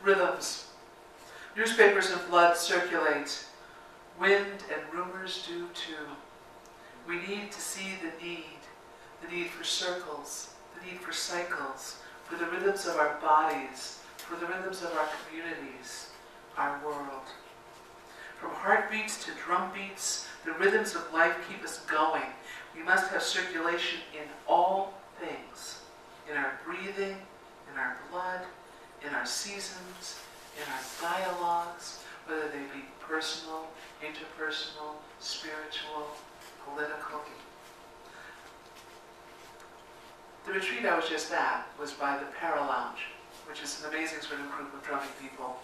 Rhythms. Newspapers and blood circulate. Wind and rumors do too. We need to see the need for circles, the need for cycles, for the rhythms of our bodies, for the rhythms of our communities, our world. From heartbeats to drum beats, the rhythms of life keep us going. We must have circulation in all things, in our breathing, in our blood, in our seasons, in our dialogues, whether they be personal, interpersonal, spiritual, political. The retreat I was just at was by the Para Lounge, which is an amazing sort of group of drumming people.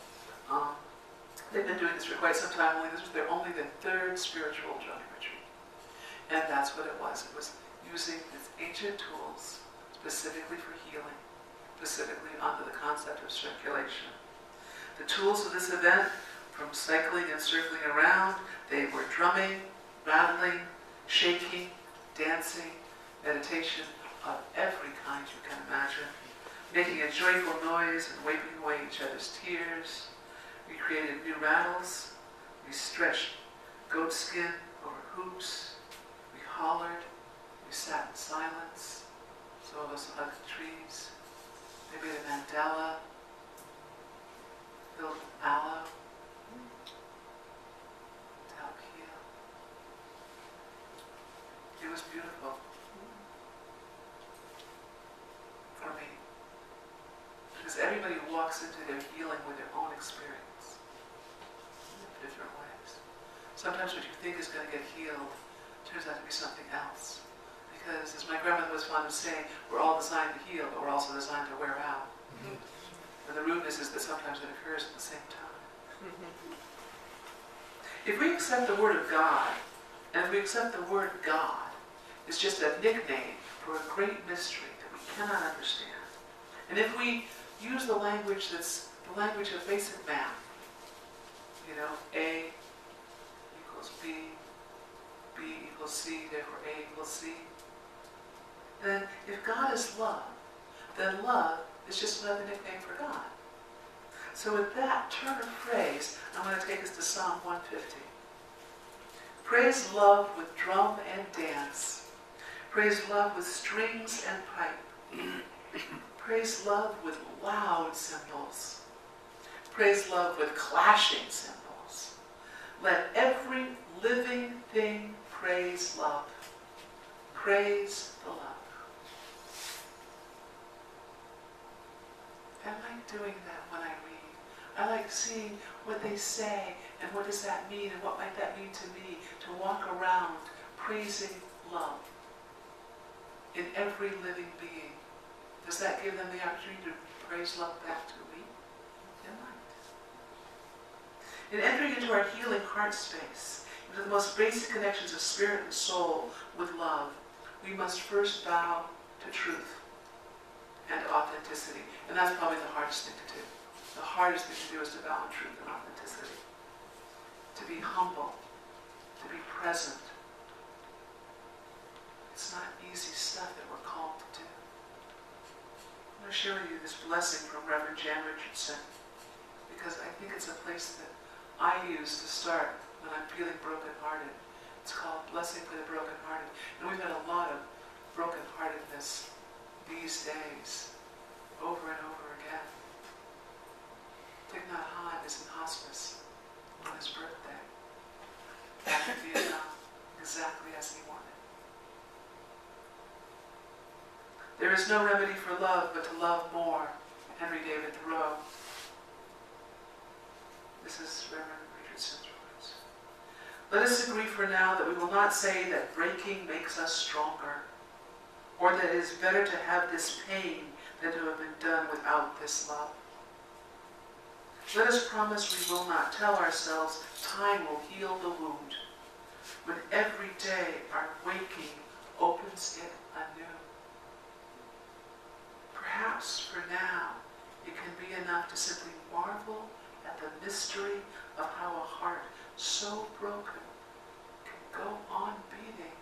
They've been doing this for quite some time. This was only their third spiritual drumming retreat. And that's what it was. It was using these ancient tools specifically for healing, specifically under the concept of circulation. The tools of this event, from cycling and circling around, they were drumming, rattling, shaking, dancing, meditation of every kind you can imagine, making a joyful noise and wiping away each other's tears. We created new rattles. We stretched goat skin over hoops. We hollered. We sat in silence. Some of us hugged trees. They made a mandala filled with aloe. Teal. It was beautiful for me. Because everybody walks into their healing with their own experience in different ways. Sometimes what you think is going to get healed turns out to be something else. Because, as my grandmother was fond of saying, we're all designed to heal, but we're also designed to wear out. And the rudeness is that sometimes it occurs at the same time. If we accept the Word of God, and if we accept the word God, it's just a nickname for a great mystery that we cannot understand. And if we use the language that's the language of basic math, A equals B, B equals C, therefore A equals C, then if God is love, then love is just another nickname for God. So with that turn of phrase, I'm going to take us to Psalm 150. Praise love with drum and dance. Praise love with strings and pipe. Praise love with loud cymbals. Praise love with clashing cymbals. Let every living thing praise love. Praise the love. I like doing that when I read. I like seeing what they say and what does that mean and what might that mean to me, to walk around praising love in every living being. Does that give them the opportunity to praise love back to me? It might. In entering into our healing heart space, into the most basic connections of spirit and soul with love, we must first bow to truth and authenticity. And that's probably the hardest thing to do. The hardest thing to do is to bow in truth and authenticity. To be humble. To be present. It's not easy stuff that we're called to do. I'm going to share with you this blessing from Reverend Jan Richardson, because I think it's a place that I use to start when I'm feeling brokenhearted. It's called Blessing for the Brokenhearted. And we've had a lot of brokenheartedness these days, over and over again. Thich Nhat Hanh is in hospice on his birthday, back in Vietnam, exactly as he wanted. There is no remedy for love but to love more. Henry David Thoreau. This is Reverend Richardson's words. Let us agree for now that we will not say that breaking makes us stronger, or that it is better to have this pain than to have been done without this love. Let us promise we will not tell ourselves time will heal the wound, when every day our waking opens it anew. Perhaps for now it can be enough to simply marvel at the mystery of how a heart so broken can go on beating,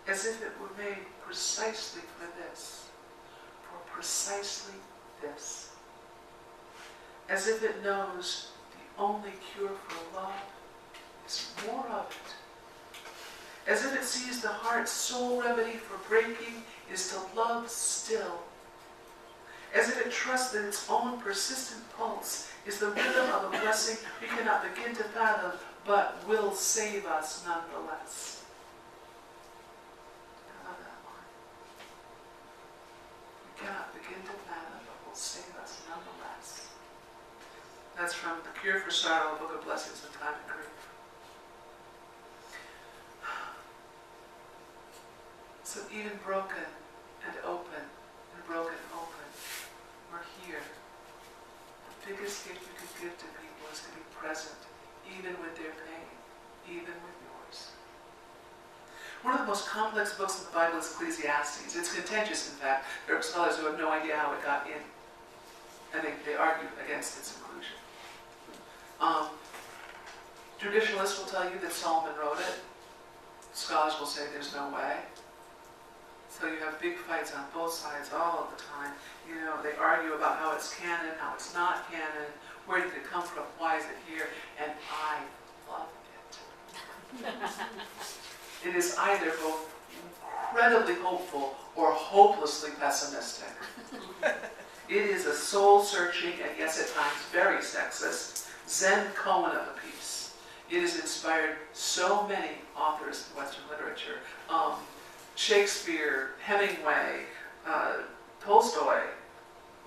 as if it were made precisely for this, for precisely this. as if it knows the only cure for love is more of it. As if it sees the heart's sole remedy for breaking is to love still. As if it trusts that its own persistent pulse is the rhythm of a blessing we cannot begin to fathom, but will save us nonetheless. I love that line. We cannot begin to fathom, but will save us nonetheless. That's from The Cure for Sorrow, a Book of Blessings in Time and Grief. So even broken and open, we're here. The biggest gift you can give to people is to be present, even with their pain, even with yours. One of the most complex books in the Bible is Ecclesiastes. It's contentious, in fact. There are scholars who have no idea how it got in, and they argue against its inclusion. Traditionalists will tell you that Solomon wrote it. Scholars will say there's no way. So you have big fights on both sides all of the time. You know, they argue about how it's canon, how it's not canon, where did it come from, why is it here, and I love it. It is either both incredibly hopeful or hopelessly pessimistic. It is a soul-searching, and yes, at times very sexist, Zen koan of a piece. It has inspired so many authors in Western literature. Shakespeare, Hemingway, Tolstoy,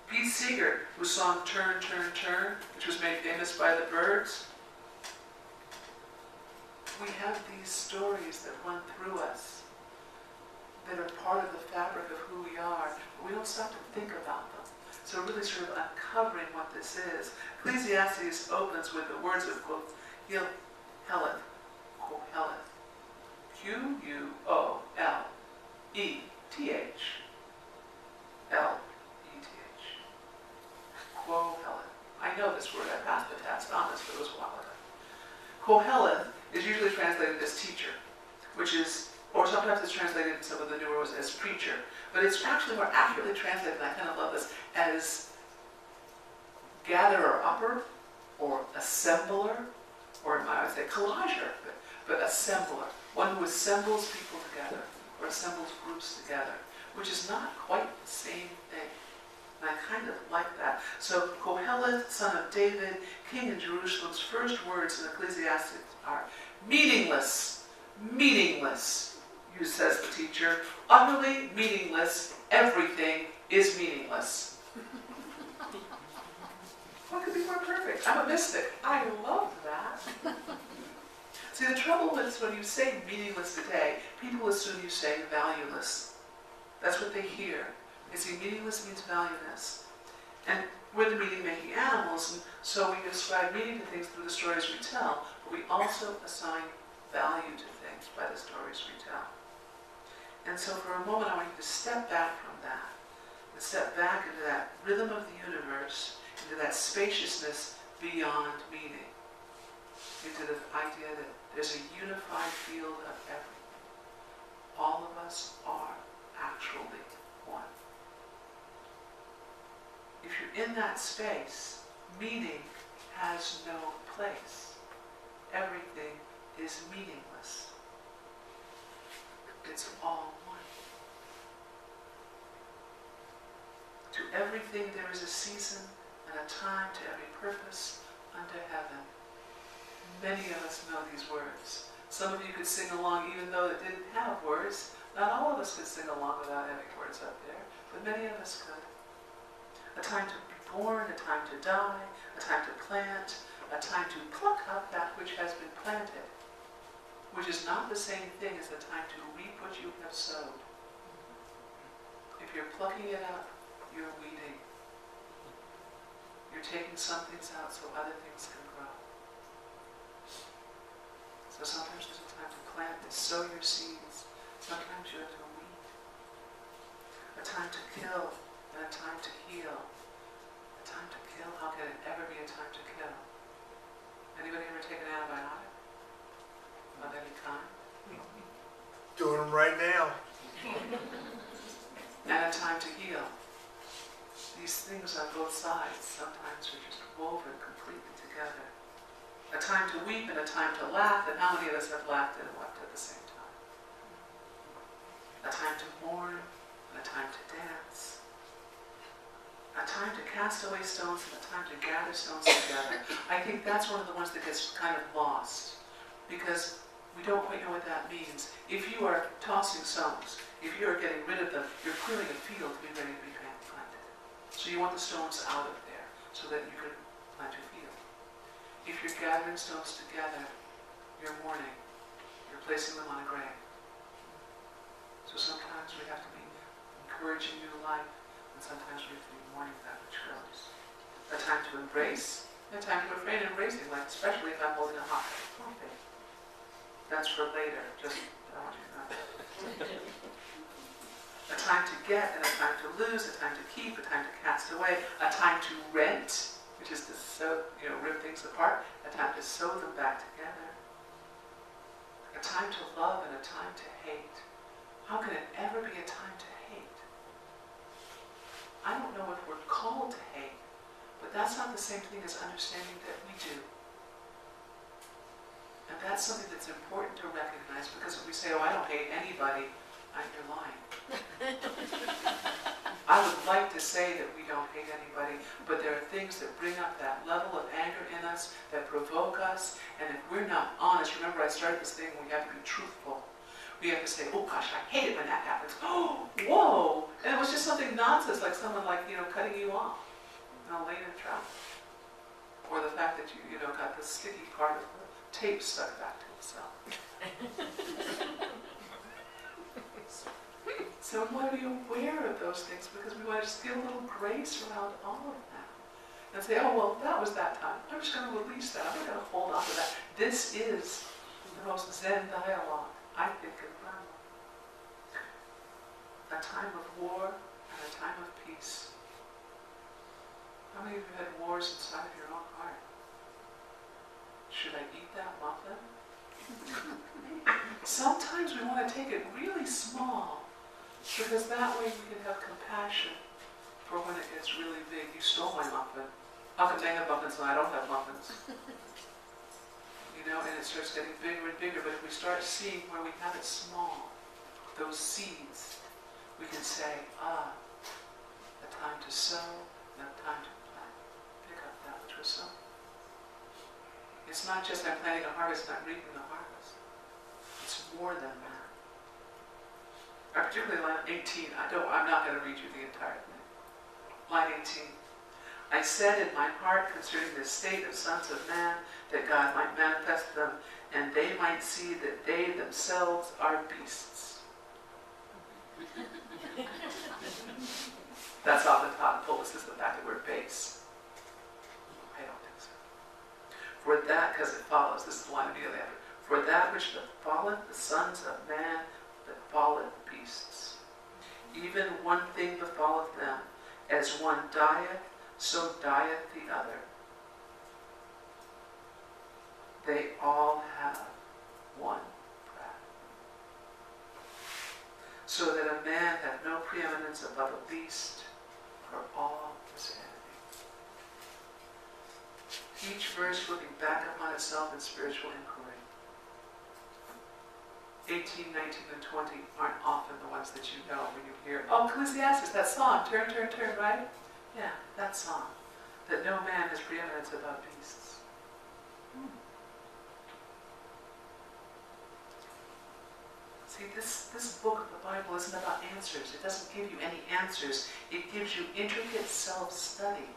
Pete Seeger, whose song Turn, Turn, Turn, which was made famous by the Byrds. We have these stories that run through us, that are part of the fabric of who we are, but we don't stop to think about them. So really sort of uncovering what this is. Ecclesiastes opens with the words of Koheleth, Q-U-O-L-E-T-H. L-E-T-H. Koheleth. I know this word, I passed the test on this, but it was a while ago. Koheleth is usually translated as teacher, which is, or sometimes it's translated in some of the newer words as preacher, but it's actually more accurately translated, and I kind of love this, as gatherer-upper, or assembler, or I would say collager, but assembler, one who assembles people together, or assembles groups together, which is not quite the same thing. And I kind of like that. So Koheleth, son of David, king in Jerusalem's first words in Ecclesiastes are meaningless, meaningless, says the teacher, utterly meaningless, everything is meaningless. What could be more perfect? I'm a mystic. I love that. See, the trouble is when you say meaningless today, people assume you say valueless. That's what they hear. They see meaningless means valueless. And we're the meaning-making animals, and so we ascribe meaning to things through the stories we tell, but we also assign value to things by the stories we tell. And so for a moment I want you to step back from that, and step back into that rhythm of the universe, into that spaciousness beyond meaning, into the idea that there's a unified field of everything. All of us are actually one. If you're in that space, meaning has no place. Everything is meaningless. It's all one. To everything there is a season and a time to every purpose under heaven. Many of us know these words. Some of you could sing along even though it didn't have words. Not all of us could sing along without having words up there, but many of us could. A time to be born, a time to die, a time to plant, a time to pluck up that which has been planted, which is not the same thing as the time to reap what you have sowed. If you're plucking it up, you're weeding. You're taking some things out so other things can grow. So sometimes there's a time to plant and sow your seeds. Sometimes you have to weed. A time to kill and a time to heal. A time to kill? How can it ever be a time to kill? Anybody ever take an antibiotic? Of any kind? Doing them right now. And a time to heal. these things on both sides sometimes are just woven completely together. A time to weep and a time to laugh, and how many of us have laughed and wept at the same time? A time to mourn and a time to dance. A time to cast away stones and a time to gather stones together. I think that's one of the ones that gets kind of lost, because we don't quite know what that means. If you are tossing stones, if you are getting rid of them, you're clearing a field to be ready to be planted. So you want the stones out of there so that you can plant your field. If you're gathering stones together, you're mourning. You're placing them on a grave. So sometimes we have to be encouraging new life, and sometimes we have to be mourning that which goes. A time to embrace, and a time to refrain embracing, like especially if I'm holding a hot cup of coffee. That's for later, just I want you to know. A time to get and a time to lose, a time to keep, a time to cast away, a time to rent, which is to sew, rip things apart, a time to sew them back together. A time to love and a time to hate. How can it ever be a time to hate? I don't know if we're called to hate, but that's not the same thing as understanding that we do. And that's something that's important to recognize, because if we say, oh, I don't hate anybody, you're lying. I would like to say that we don't hate anybody, but there are things that bring up that level of anger in us, that provoke us, and if we're not honest, remember I started this thing, we have to be truthful. We have to say, oh gosh, I hate it when that happens. Oh, whoa! And it was just something nonsense, like someone cutting you off, laying in traffic. Or the fact that you got the sticky part of the tape stuck back to itself. So we want to be aware of those things, because we want to just feel a little grace around all of that. And say, oh, well, that was that time. I'm just going to release that. I'm not going to hold on to that. This is the most Zen dialogue, I think, in Burma. A time of war and a time of peace. How many of you had wars inside of your own heart? Should I eat that muffin? Sometimes we want to take it really small, because that way we can have compassion for when it gets really big. You stole my muffin. How come they have muffins and I don't have muffins? And it starts getting bigger and bigger. But if we start seeing where we have it small, those seeds, we can say, a time to sow and a time to plant. Pick up that which was sown. It's not just I'm planting a harvest and I'm reaping the harvest. It's more than that. Particularly line 18, I'm not going to read you the entire thing. Line 18. I said in my heart concerning the state of sons of man, that God might manifest them, and they might see that they themselves are beasts. That's off the top. Fullness is the fact that we're base. I don't think so. For that, because it follows, this is the line immediately after. For that which befalleth the sons of man, that falleth beasts. Even one thing befalleth them, as one dieth, so dieth the other. They all have one breath. So that a man have no preeminence above a beast, for all is vanity. Each verse looking back upon itself in spiritual inquiry. 18, 19, and 20 aren't often the ones that you know when you hear, oh, Ecclesiastes, that song, turn, turn, turn, right? Yeah, that song. That no man has preeminence above beasts. See, this book of the Bible isn't about answers. It doesn't give you any answers. It gives you intricate self-study.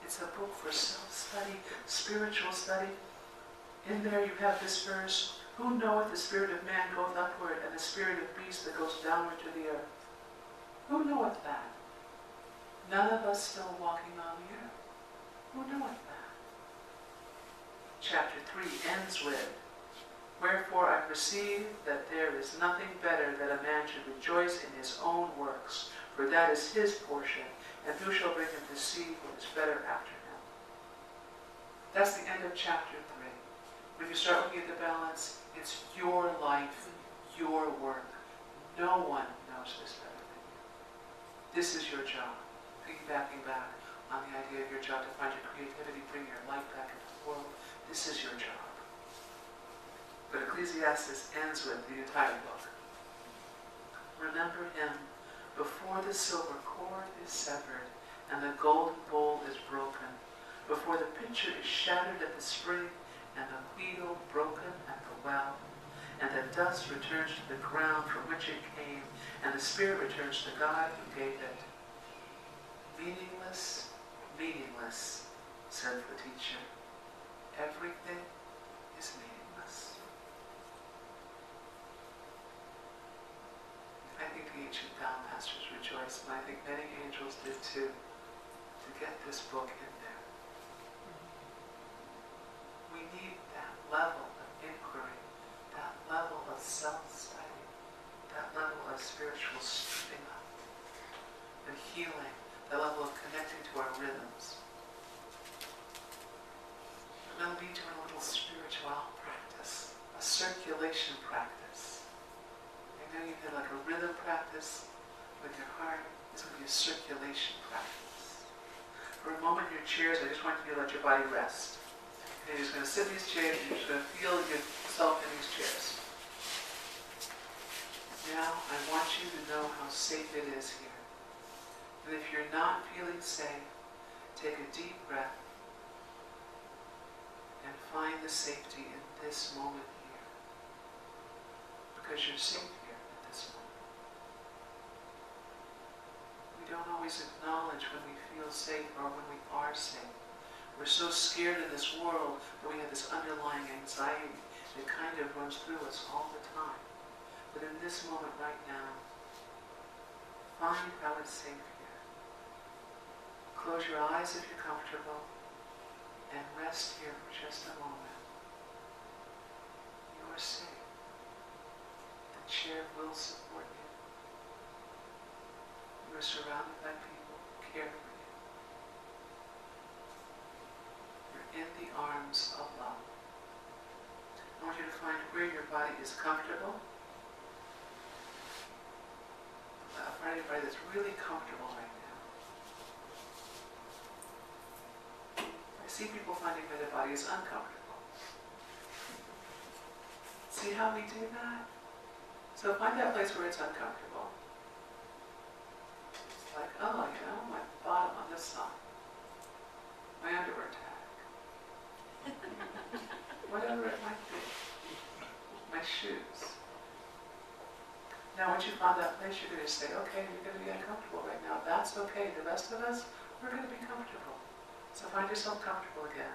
It's a book for self-study, spiritual study. In there you have this verse, who knoweth the spirit of man goeth upward, and the spirit of beast that goes downward to the earth? Who knoweth that? None of us still walking on the earth. Who knoweth that? Chapter 3 ends with, wherefore I perceive that there is nothing better that a man should rejoice in his own works, for that is his portion, and who shall bring him to see what is better after him? That's the end of chapter 3. When you start looking at the balance, it's your life, your work. No one knows this better than you. This is your job. piggybacking back on the idea of your job to find your creativity, bring your light back into the world. This is your job. But Ecclesiastes ends with the entire book. Remember him before the silver cord is severed and the golden bowl is broken, before the pitcher is shattered at the spring and the wheel broken at the well, and the dust returns to the ground from which it came, and the spirit returns to God who gave it. Meaningless, meaningless, said the teacher. Everything is meaningless. I think the ancient Tao masters rejoiced, and I think many angels did too, to get this book in there. We need that level of inquiry, that level of self-study, that level of spiritual stripping up and healing, that level of connecting to our rhythms. I'm going to lead you in a little spiritual practice, a circulation practice. I know you did like a rhythm practice with your heart. It's going to be a circulation practice. For a moment in your chairs, I just want you to let your body rest. And you're just going to sit in these chairs and you're just going to feel yourself in these chairs. Now, I want you to know how safe it is here. And if you're not feeling safe, take a deep breath and find the safety in this moment here. Because you're safe here at this moment. We don't always acknowledge when we feel safe or when we are safe. We're so scared in this world that we have this underlying anxiety that kind of runs through us all the time. But in this moment right now, find how it's safe here. Close your eyes if you're comfortable and rest here for just a moment. You are safe. The chair will support you. You are surrounded by people who care for you. You're in the arms of love. I want you to find where your body is comfortable. Find a body that's really comfortable right now. I see people finding that their body is uncomfortable. See how we do that? So find that place where it's uncomfortable. Like, oh, you know, my bottom on this side. My underwear tag. Whatever it might be. My shoes. Now, once you found that place, you're going to say, okay, you're going to be uncomfortable right now. That's okay. The rest of us, we're going to be comfortable. So find yourself comfortable again.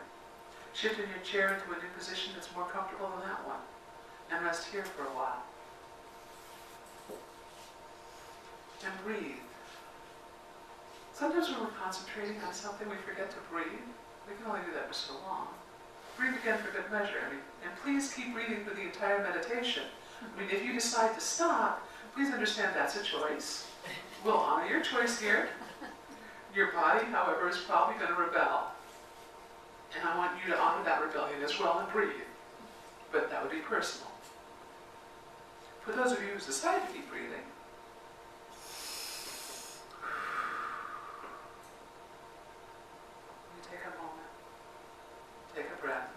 Shift in your chair into a new position that's more comfortable than that one. And rest here for a while. And breathe. Sometimes when we're concentrating on something, we forget to breathe. We can only do that for so long. Breathe again for good measure. And please keep breathing through the entire meditation. I mean, if you decide to stop, please understand that's a choice. We'll honor your choice here. Your body, however, is probably going to rebel. And I want you to honor that rebellion as well and breathe. But that would be personal. For those of you who decide to keep breathing, you take a moment, take a breath.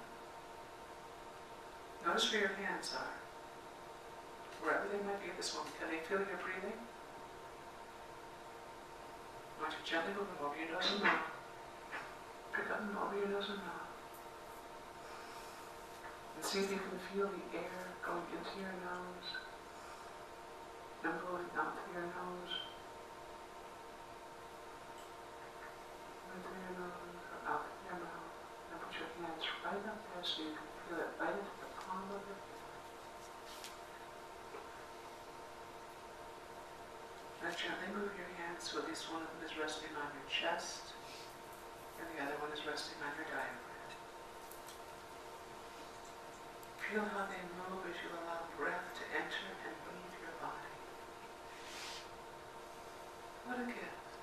Notice where your hands are. Wherever they might be at this moment, can they feel your breathing? I want you to gently move them over your nose and mouth. Pick up them over your nose and mouth. And see if you can feel the air going into your nose and blowing out through your nose. In through your nose or out through your mouth. And put your hands right up there so you can feel it right into the palm of it. Now gently move your hands so at least one of them is resting on your chest and the other one is resting on your diaphragm. Feel how they move as you allow breath to enter and leave your body. What a gift.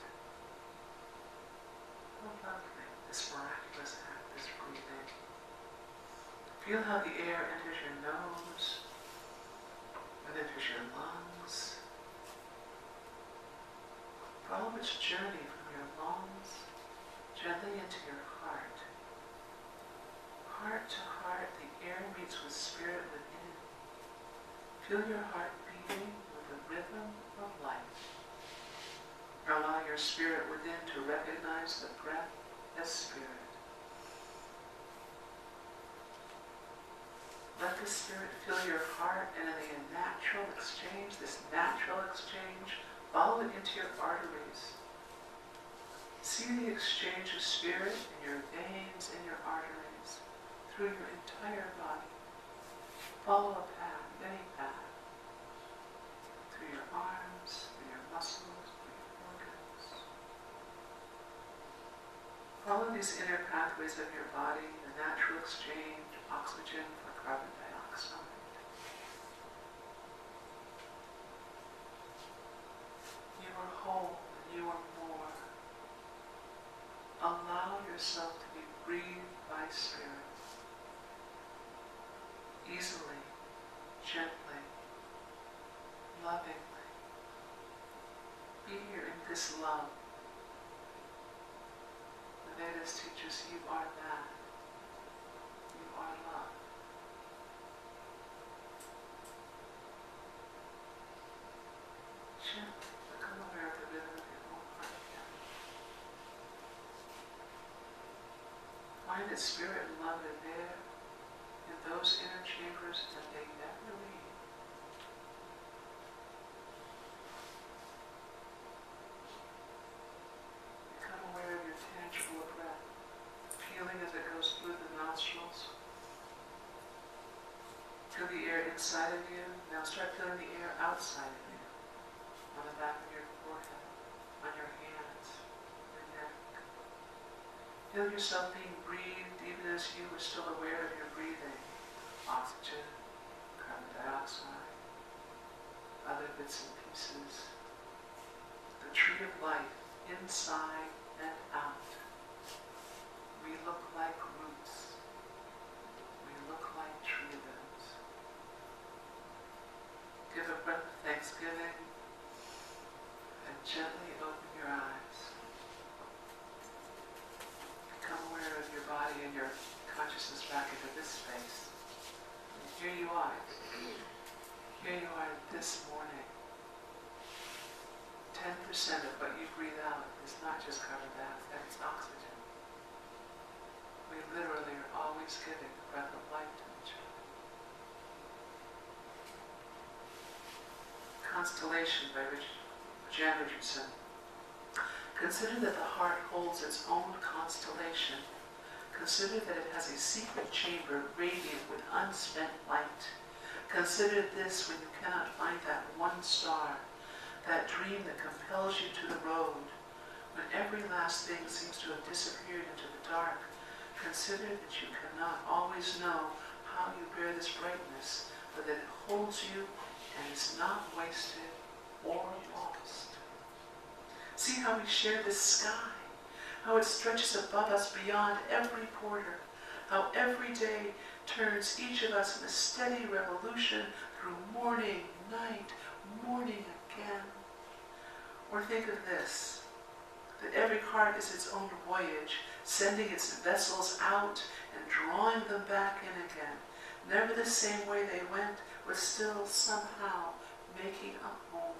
How lovely, this miraculous act, this breathing. Feel how the air enters your nose and enters your lungs. Follow its journey from your palms, gently into your heart. Heart to heart, the air meets with spirit within. Feel your heart beating with the rhythm of life. Allow your spirit within to recognize the breath as spirit. Let the spirit fill your heart, and in the natural exchange, this natural exchange, follow it into your arteries. See the exchange of spirit in your veins and your arteries through your entire body. Follow a path, any path, through your arms, through your muscles, through your organs. Follow these inner pathways of your body, the natural exchange of oxygen for carbon dioxide. You are whole, and you are more. Allow yourself to be breathed by spirit. Easily, gently, lovingly. Be here in this love. The Vedas teach us you are that. You are love. Gently become aware of the rhythm of your own heart again. Find that spirit and love are there in those inner chambers that they never leave. Become aware of your tangible breath, feeling as it goes through the nostrils. Feel the air inside of you. Now start feeling the air outside of you, on the back of your forehead, on your hands, your neck. Feel yourself being breathed even as you were still aware of your breathing. Oxygen, carbon dioxide, other bits and pieces. The tree of life, inside and out. We look like roots. We look like tree limbs. Give a breath of thanksgiving and gently open your eyes. Become aware of your body and your consciousness back into this space. And here you are. Here you are this morning. 10% of what you breathe out is not just carbon dioxide, it's oxygen. We literally are always giving the breath of life to each other. Constellation by Jan Richardson. Consider that the heart holds its own constellation. Consider that it has a secret chamber radiant with unspent light. Consider this when you cannot find that one star, that dream that compels you to the road, when every last thing seems to have disappeared into the dark. Consider that you cannot always know how you bear this brightness, but that it holds you and is not wasted or lost. See how we share this sky, how it stretches above us beyond every border, how every day turns each of us in a steady revolution through morning, night, morning again. Or think of this, that every heart is its own voyage, sending its vessels out and drawing them back in again. Never the same way they went, but still somehow making a home.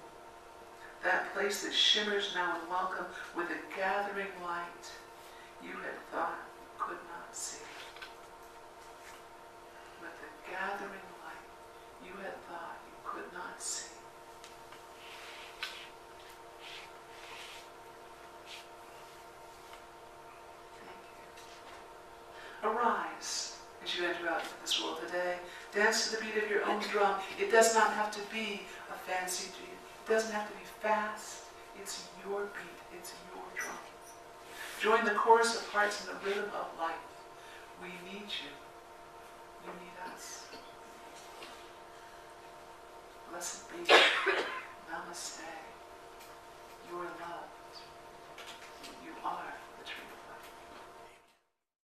That place that shimmers now in welcome with a gathering light you had thought you could not see. With the gathering light you had thought you could not see. Thank you. Arise as you enter out into this world today. Dance to the beat of your own drum. It does not have to be a fancy beat. It doesn't have to be fast. It's your beat. It's your drum. Join the chorus of hearts in the rhythm of life. We need you. You need us.